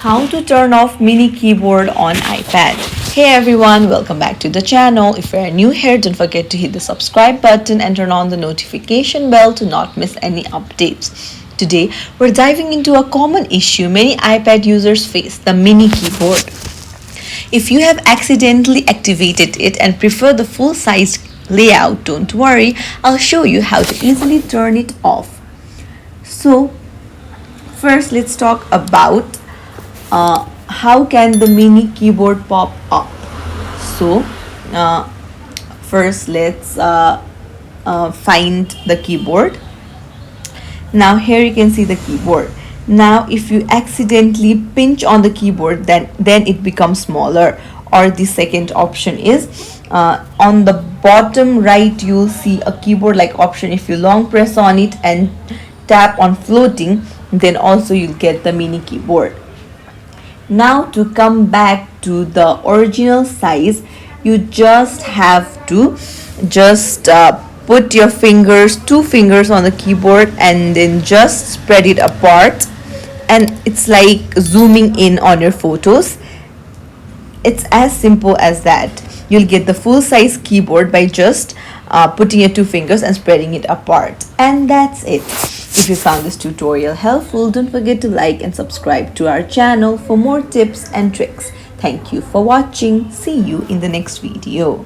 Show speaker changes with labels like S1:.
S1: How to turn off mini keyboard on iPad. Hey everyone, welcome back to the channel. If you're new here, don't forget to hit the subscribe button and turn on the notification bell to not miss any updates. Today, we're diving into a common issue many iPad users face, the mini keyboard. If you have accidentally activated it and prefer the full-sized layout, don't worry, I'll show you how to easily turn it off. So, first let's talk about how can the mini keyboard pop up. So first let's find the keyboard. Now here you can see the keyboard. Now if you accidentally pinch on the keyboard, then it becomes smaller. Or the second option is on the bottom right you'll see a keyboard like option. If you long press on it and tap on floating, then also you'll get the mini keyboard. Now to come back to the original size, you just have to put your two fingers on the keyboard and then just spread it apart, and it's like zooming in on your photos. It's as simple as that. You'll get the full size keyboard by just putting your two fingers and spreading it apart, and that's it. If you found this tutorial helpful, don't forget to like and subscribe to our channel for more tips and tricks. Thank you for watching. See you in the next video.